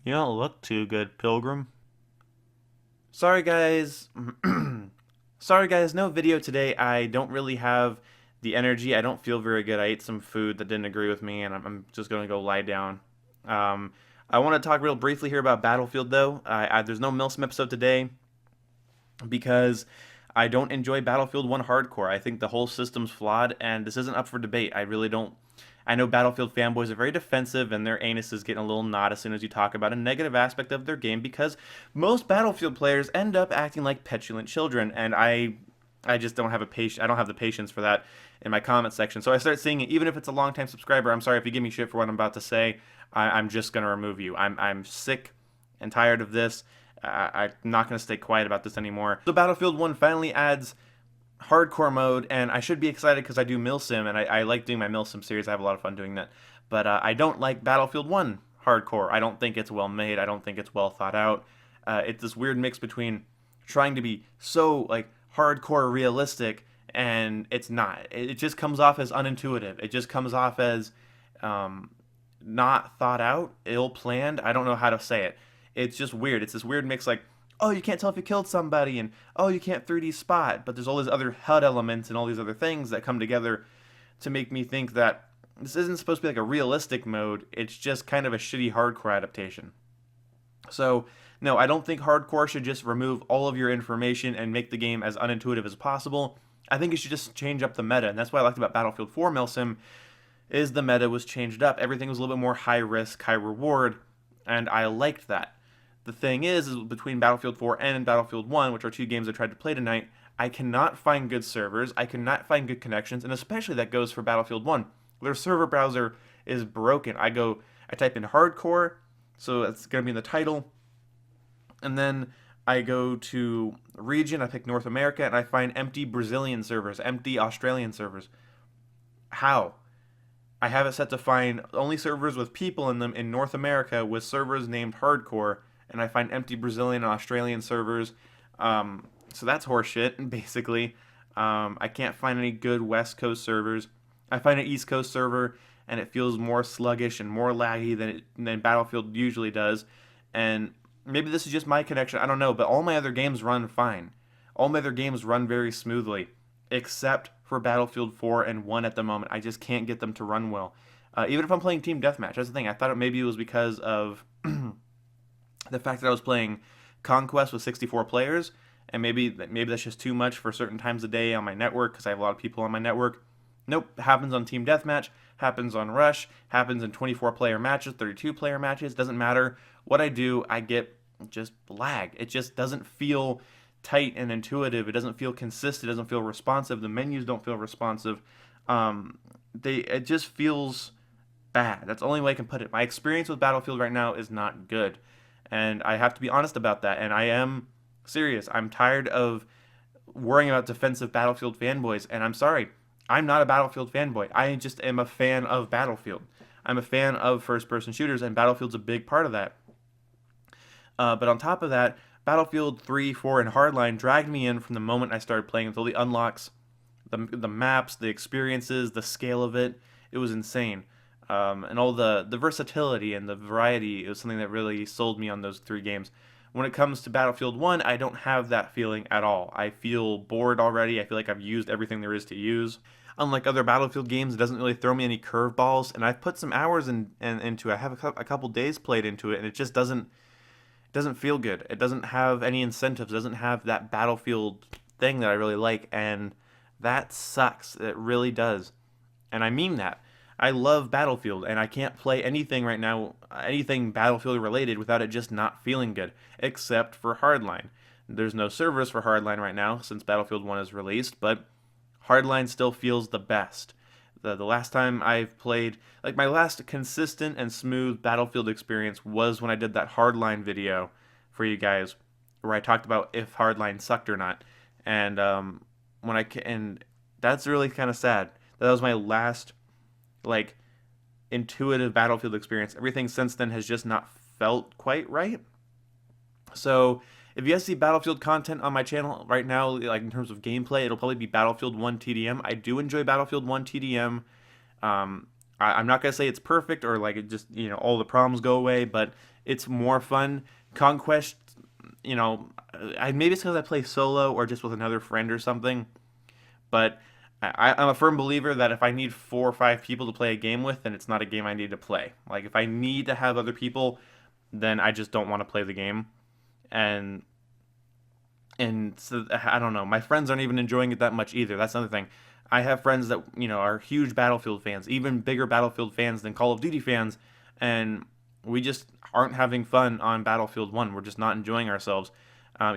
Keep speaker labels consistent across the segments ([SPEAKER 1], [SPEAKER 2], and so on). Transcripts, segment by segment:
[SPEAKER 1] You don't look too good, Pilgrim. Sorry, guys. Sorry, guys. No video today. I don't really have the energy. I don't feel very good. I ate some food that didn't agree with me, and I'm just going to go lie down. Um, I want to talk real briefly here about Battlefield, though. There's no MILSIM episode today because I don't enjoy Battlefield 1 hardcore. I think the whole system's flawed, and this isn't up for debate. I really don't. I know Battlefield fanboys are very defensive, and their anuses get a little knot as soon as you talk about a negative aspect of their game because most Battlefield players end up acting like petulant children, and I just don't have a patience. I don't have the patience for that in my comment section. So I start seeing it, even if it's a long time subscriber. I'm sorry if you give me shit for what I'm about to say. I'm just gonna remove you. I'm sick and tired of this. I'm not going to stay quiet about this anymore. So Battlefield 1 finally adds hardcore mode, and I should be excited because I do MILSIM, and I like doing my MILSIM series. I have a lot of fun doing that. But I don't like Battlefield 1 hardcore. I don't think it's well made. I don't think it's well thought out. It's this weird mix between trying to be so like hardcore realistic, and it's not. It just comes off as unintuitive. It just comes off as not thought out, ill planned. I don't know how to say it. It's just weird. It's this weird mix like, oh, you can't tell if you killed somebody, and oh, you can't 3D spot, but there's all these other HUD elements and all these other things that come together to make me think that this isn't supposed to be like a realistic mode. It's just kind of a shitty hardcore adaptation. So, no, I don't think hardcore should just remove all of your information and make the game as unintuitive as possible. I think it should just change up the meta, and that's what I liked about Battlefield 4 Milsim is the meta was changed up. Everything was a little bit more high risk, high reward, and I liked that. The thing is between Battlefield 4 and Battlefield 1, which are two games I tried to play tonight, I cannot find good servers, I cannot find good connections, and especially that goes for Battlefield 1. Their server browser is broken. I type in hardcore, so it's going to be in the title, and then I go to region, I pick North America, and I find empty Brazilian servers, empty Australian servers. How? I have it set to find only servers with people in them in North America with servers named Hardcore, and I find empty Brazilian and Australian servers. So that's horseshit, basically. I can't find any good West Coast servers. I find an East Coast server, and it feels more sluggish and more laggy than Battlefield usually does. And maybe this is just my connection, I don't know, but all my other games run fine. All my other games run very smoothly, except for Battlefield 4 and 1 at the moment. I just can't get them to run well. Even if I'm playing Team Deathmatch, that's the thing. I thought maybe it was because of the fact that I was playing Conquest with 64 players, and maybe that's just too much for certain times of day on my network because I have a lot of people on my network. Nope, happens on Team Deathmatch, happens on Rush, happens in 24-player matches, 32-player matches. Doesn't matter what I do, I get just lag. It just doesn't feel tight and intuitive. It doesn't feel consistent. It doesn't feel responsive. The menus don't feel responsive. It just feels bad. That's the only way I can put it. My experience with Battlefield right now is not good, and I have to be honest about that. And I am serious. I'm tired of worrying about defensive Battlefield fanboys. And I'm sorry, I'm not a Battlefield fanboy. I just am a fan of Battlefield. I'm a fan of first-person shooters, and Battlefield's a big part of that. But on top of that, Battlefield 3, 4, and Hardline dragged me in from the moment I started playing until the unlocks, the maps, the experiences, the scale of it. It was insane. And all the versatility and the variety, it was something that really sold me on those three games. When it comes to Battlefield 1, I don't have that feeling at all. I feel bored already. I feel like I've used everything there is to use. Unlike other Battlefield games, it doesn't really throw me any curveballs, and I've put some hours into it. I have a couple days played into it, and it just doesn't feel good. It doesn't have any incentives. It doesn't have that Battlefield thing that I really like, and that sucks. It really does. And I mean that. I love Battlefield, and I can't play anything right now, anything Battlefield related, without it just not feeling good, except for Hardline. There's no servers for Hardline right now since Battlefield 1 is released, but Hardline still feels the best. The last time I've played, like my last consistent and smooth Battlefield experience was when I did that Hardline video for you guys, where I talked about if Hardline sucked or not, and and that's really kind of sad. That was my last like intuitive Battlefield experience. Everything since then has just not felt quite right. So if you guys see Battlefield content on my channel right now, like in terms of gameplay, it'll probably be Battlefield 1 TDM. I do enjoy Battlefield 1 TDM. I'm not gonna say it's perfect or like it just all the problems go away, but it's more fun. Conquest, maybe it's because I play solo or just with another friend or something. But I'm a firm believer that if I need 4 or 5 people to play a game with, then it's not a game I need to play. Like if I need to have other people, then I just don't want to play the game. And so I don't know. My friends aren't even enjoying it that much either. That's another thing. I have friends that are huge Battlefield fans, even bigger Battlefield fans than Call of Duty fans, and we just aren't having fun on Battlefield 1. We're just not enjoying ourselves.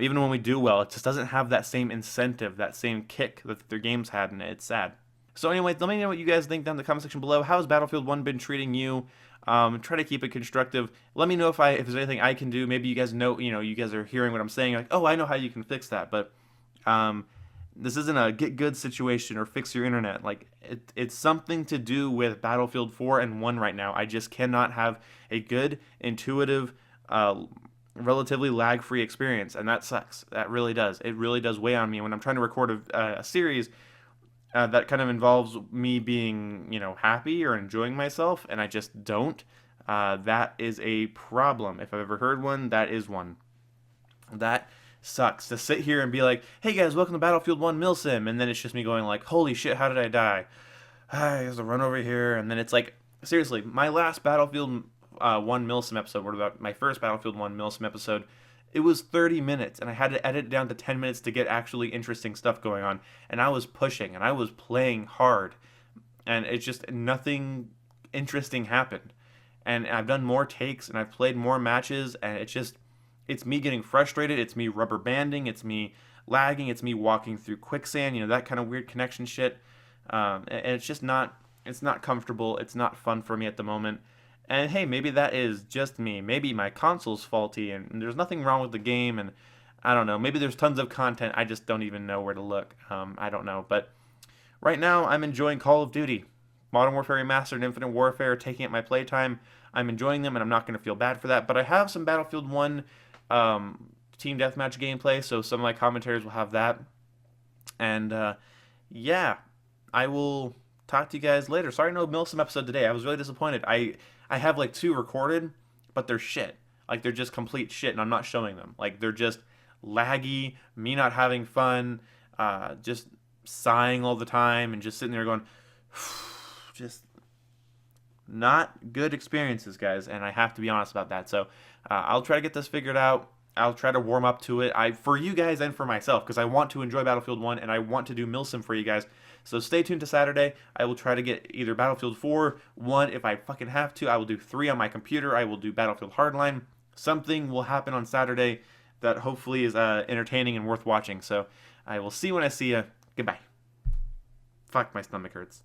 [SPEAKER 1] Even when we do well, it just doesn't have that same incentive, that same kick that their games had, and it's sad. So anyway, let me know what you guys think down in the comment section below. How has Battlefield 1 been treating you? Try to keep it constructive. Let me know if there's anything I can do. Maybe you guys know, you guys are hearing what I'm saying, like, oh, I know how you can fix that. But this isn't a get good situation or fix your internet. Like it's something to do with Battlefield 4 and 1 right now. I just cannot have a good, intuitive, relatively lag-free experience, and that sucks. That really does. It really does weigh on me when I'm trying to record a series that kind of involves me being, happy or enjoying myself, and I just don't. That is a problem. If I've ever heard one, that is one. That sucks to sit here and be like, hey guys, welcome to Battlefield 1 MILSIM, and then it's just me going like, holy shit, how did I die? I have to run over here, and then it's like, seriously, my last Battlefield 1 MILSIM episode, what about my first Battlefield 1 MILSIM episode, it was 30 minutes, and I had to edit it down to 10 minutes to get actually interesting stuff going on, and I was pushing, and I was playing hard, and it's just nothing interesting happened. And I've done more takes, and I've played more matches, and it's me getting frustrated, it's me rubber banding, it's me lagging, it's me walking through quicksand, that kind of weird connection shit, and it's just it's not comfortable, it's not fun for me at the moment. And hey, maybe that is just me. Maybe my console's faulty and there's nothing wrong with the game, and I don't know. Maybe there's tons of content. I just don't even know where to look. I don't know. But right now, I'm enjoying Call of Duty. Modern Warfare Remastered and Infinite Warfare taking up my playtime. I'm enjoying them, and I'm not going to feel bad for that. But I have some Battlefield 1 Team Deathmatch gameplay, so some of my commentaries will have that. And yeah, I will talk to you guys later. Sorry, no MILSIM episode today. I was really disappointed. I have like 2 recorded, but they're shit. Like they're just complete shit, and I'm not showing them. Like they're just laggy, me not having fun, just sighing all the time, and just sitting there going, just not good experiences, guys. And I have to be honest about that. So I'll try to get this figured out. I'll try to warm up to it. For you guys and for myself, because I want to enjoy Battlefield 1 and I want to do MILSIM for you guys. So stay tuned to Saturday. I will try to get either Battlefield 4, 1 if I fucking have to. I will do 3 on my computer. I will do Battlefield Hardline. Something will happen on Saturday that hopefully is entertaining and worth watching. So I will see you when I see you. Goodbye. Fuck, my stomach hurts.